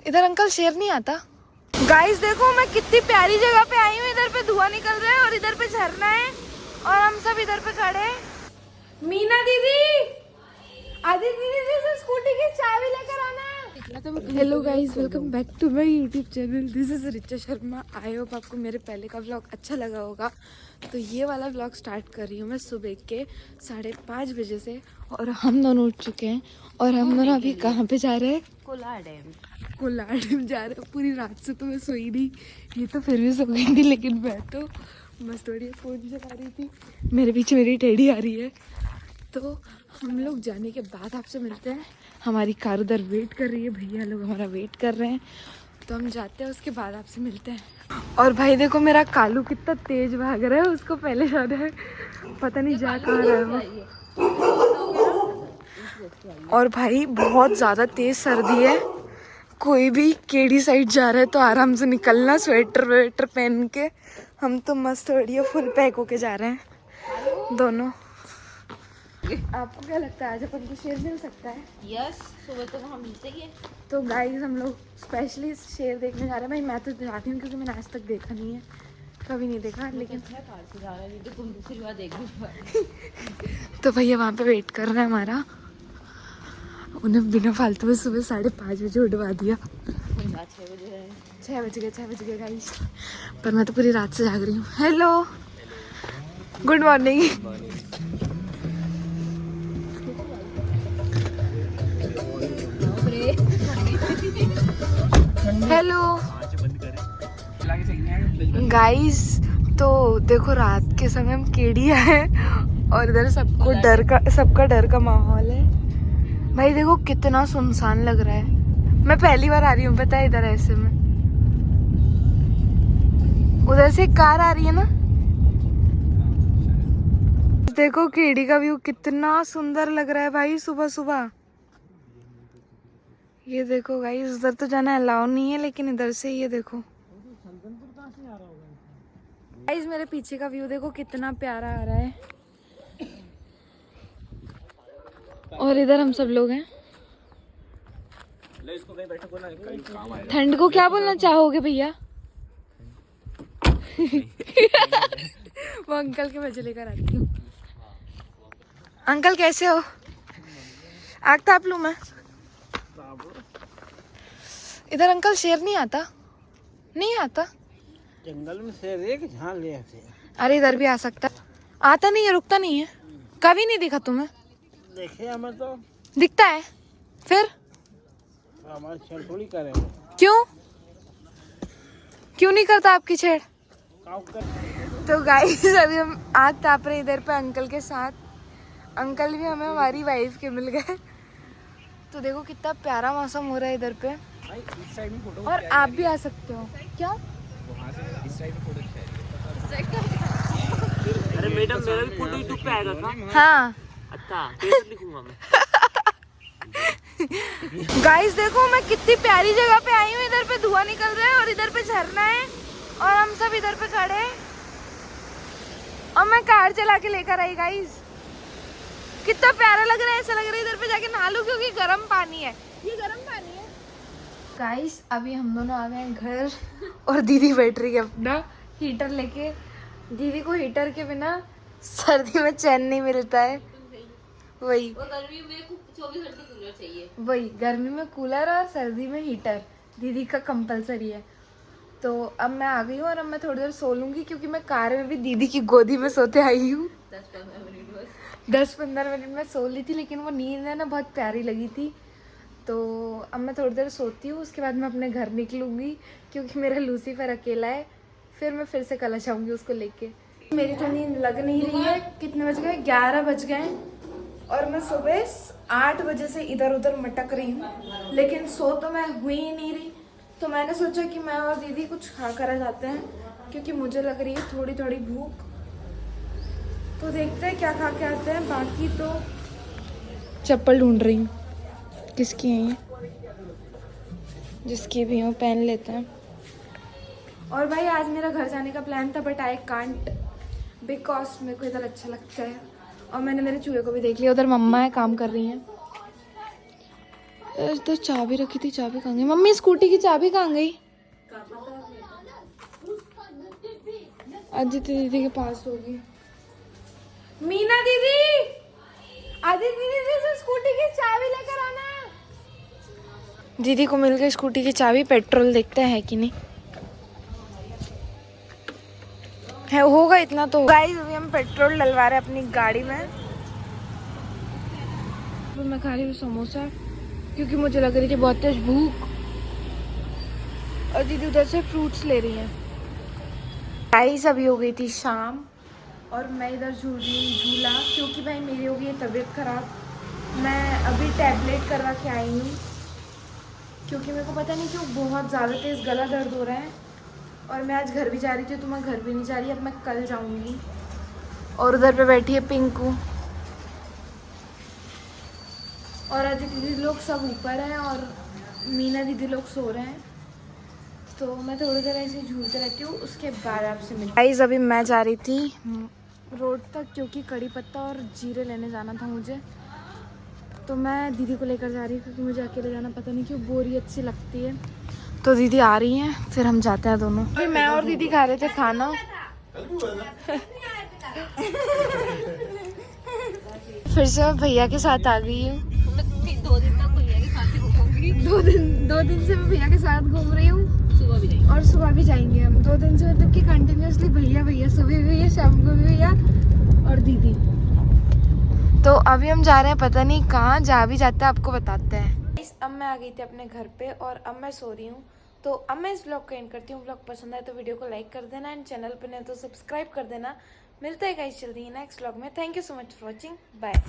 इधर अंकल शेर नहीं आता। गाइस देखो मैं कितनी प्यारी जगह पे आई हूँ। इधर पे धुआं निकल रहा है और इधर पे झरना है और हम सब इधर पे खड़े हैं। मीना दीदी, आदित्य दीदी से स्कूटी की चाबी लेकर आना। Hello guys, welcome back to my YouTube channel. This is Richa Sharma. I hope आपको मेरे पहले का व्लॉग अच्छा लगा होगा। तो ये वाला व्लॉग स्टार्ट कर रही हूँ मैं सुबह के 5:30 बजे से और हम दोनों उठ चुके हैं और हम दोनों अभी कहाँ पे जा रहे हैं? कोलार डैम जा रहे हैं। पूरी रात से तो मैं सोई नहीं, ये तो फिर भी सो गई थी, लेकिन मैं तो बस थोड़ी फ़ोन चला रही थी। मेरे पीछे मेरी टेडी आ रही है। तो हम लोग जाने के बाद आपसे मिलते हैं। हमारी कार उधर वेट कर रही है, भैया लोग हमारा वेट कर रहे हैं। तो हम जाते हैं, उसके बाद आपसे मिलते हैं। और भाई देखो मेरा कालू कितना तेज भाग रहा है, उसको पहले जाना है, पता नहीं जा कहाँ रहा है वो। और भाई बहुत ज़्यादा तेज सर्दी है। कोई भी केडी साइड जा रहा है तो आराम से निकलना, स्वेटर वेटर पहन के। हम तो मस्त बढ़िया फुल पैक होके जा रहे हैं दोनों। आपको क्या लगता है आज अपन को शेर मिल सकता है? यस, सुबह तो वहाँ मिलते ही है। तो गाइस हम लोग स्पेशली शेर देखने जा रहे हैं। भाई मैं तो जाती हूँ क्योंकि मैंने आज तक देखा नहीं है, कभी नहीं देखा, लेकिन तो भैया वहाँ पे वेट कर रहे हैं हमारा। उन्हें बिना फालतू में सुबह 5:30 बजे उठवा दिया। 6 बज गए गाइस, पर मैं तो पूरी रात से जाग रही हूँ। Hello, good morning. Hello guys, तो देखो रात के समय हम केडिया है और इधर सबका डर का माहौल है। भाई देखो कितना सुनसान लग रहा है। मैं पहली बार आ रही हूँ पता है इधर ऐसे में। उधर से एक कार आ रही है ना। देखो केडी का व्यू कितना सुंदर लग रहा है भाई सुबह सुबह। ये देखो गाइस, उधर तो जाना अलाउ नहीं है, लेकिन इधर से ये देखो गाइस, मेरे पीछे का व्यू देखो कितना प्यारा आ रहा है। और इधर हम सब लोग हैं। ठंड को क्या बोलना चाहोगे भैया? वो अंकल के मजे लेकर आती हूँ। अंकल कैसे हो? आग ताप लूं मैं? इधर अंकल शेर नहीं आता? नहीं आता? जंगल में शेर एक झाड़ ले आते। अरे इधर भी आ सकता, आता नहीं है, रुकता नहीं है। कभी नहीं दिखा तुम्हें? देखे हमें तो दिखता है फिर हमारे छेड़ थोड़ी करे। क्यों क्यों नहीं करता आपकी छेड़? तो गाइस अभी हम आग ताप रहे इधर पे अंकल के साथ। अंकल भी हमें हमारी वाइफ के मिल गए। तो देखो कितना प्यारा मौसम हो रहा है इधर पे। और आप भी आ सकते हो। क्या? अरे मैडम मेरा भी फोटो यूट्यूब पे आएगा क्या? हाँ। अच्छा, कैसे लिखूंगा मैं? गाइस देखो मैं कितनी प्यारी जगह पे आई हूँ। इधर पे धुआं निकल रहा है और इधर पे झरना है और हम सब इधर पे खड़े हैं और मैं कार चला के लेकर आई। गाइस कितना प्यारा लग रहा है, ऐसा लग रहा है इधर पे जाके नहा लूं क्योंकि गर्म पानी है, ये गर्म पानी है। गाइस अभी हम दोनों आ गए घर और दीदी बैठ रही है अपना हीटर लेके। दीदी को हीटर के बिना सर्दी में चैन नहीं मिलता है। वही गर्मी में 24 घंटे कूलर चाहिए। वही गर्मी में कूलर और सर्दी में हीटर दीदी का कंपलसरी है। तो अब मैं आ गई हूँ और अब मैं थोड़ी देर सो लूंगी क्योंकि मैं कार में भी दीदी की गोदी में सोते आई हूँ। 10-15 मिनट में सो ली थी, लेकिन वो नींद है ना बहुत प्यारी लगी थी। तो अब मैं थोड़ी देर सोती हूँ, उसके बाद मैं अपने घर निकलूँगी क्योंकि मेरा लूसीफर अकेला है। फिर मैं फिर से कल जाऊँगी उसको लेके। मेरी तो नींद लग नहीं रही है। कितने बज गए? 11 बज गए और मैं सुबह 8 बजे से इधर उधर मटक रही हूँ, लेकिन सो तो मैं हुई ही नहीं रही। तो मैंने सोचा कि मैं और दीदी कुछ खा कर आ जाते हैं क्योंकि मुझे लग रही है थोड़ी थोड़ी भूख। तो देखते हैं क्या खा के आते हैं। बाकी तो चप्पल ढूंढ रही हूँ, किसकी है ये? जिसकी भी हो पहन लेते हैं। और भाई आज मेरा घर जाने का प्लान था बट आई कांट बिकॉज मेरे को इधर अच्छा लगता है। और मैंने मेरे चूहे को भी देख लिया। उधर मम्मा है, काम कर रही हैं। तो चाबी रखी थी, चाबी कहाँ गई? मम्मी स्कूटी की चाबी कहाँ गई? अदिति दीदी के पास होगी। मीना दीदी, अदिति दीदी से स्कूटी की चाबी लेकर आना। दीदी को मिल गई स्कूटी की चाबी। पेट्रोल देखते हैं कि नहीं है, होगा इतना तो। गाइस अभी हम पेट्रोल डलवा रहे हैं अपनी गाड़ी में। तो मैं खा रही हूँ समोसा क्योंकि मुझे लग रही थी बहुत तेज भूख, और दीदी उधर से फ्रूट्स ले रही है। गाइस अभी हो गई थी शाम और मैं इधर झूल रही हूँ झूला, क्योंकि भाई मेरी हो गई है तबीयत खराब। मैं अभी टैबलेट करवा के आई हूँ क्योंकि मेरे को पता नहीं क्यों बहुत ज़्यादा तेज़ गला दर्द हो रहा है, और मैं आज घर भी जा रही थी तो मैं घर भी नहीं जा रही, अब मैं कल जाऊँगी। और उधर पे बैठी है पिंकू, और अदिति दीदी लोग सब ऊपर हैं और मीना दीदी लोग सो रहे हैं। तो मैं थोड़ी देर ऐसे झूलते रहती हूँ, उसके बाद आपसे मिलती हूँ। गाइस अभी मैं जा रही थी रोड तक क्योंकि कड़ी पत्ता और जीरे लेने जाना था मुझे, तो मैं दीदी को लेकर जा रही हूँ क्योंकि मुझे अकेले जाना पता नहीं क्यों बोरियत सी लगती है। तो दीदी आ रही हैं, फिर हम जाते हैं दोनों। अभी मैं और दीदी खा रहे थे खाना। फिर से मैं भैया के साथ आ गई हूँ। 2 दिन तक भैया के साथ ही घूमूंगी। 2 दिन से मैं भैया के साथ घूम रही हूँ, सुबह भी नहीं। और सुबह भी जाएंगे हम। 2 दिन से मतलब कि कंटिन्यूसली भैया भैया, सुबह भी भैया, शाम को भी भैया और दीदी। तो अभी हम जा रहे हैं पता नहीं कहाँ, जा भी जाते हैं आपको बताते हैं। अब मैं आ गई थी अपने घर पे और अब मैं सो रही हूँ। तो अब मैं इस ब्लॉग को एंड करती हूँ। ब्लॉग पसंद आए तो वीडियो को लाइक कर देना, एंड चैनल पे नहीं तो सब्सक्राइब कर देना। मिलते हैं गाइस जल्दी नेक्स्ट ब्लॉग में। Thank you so much for watching, bye.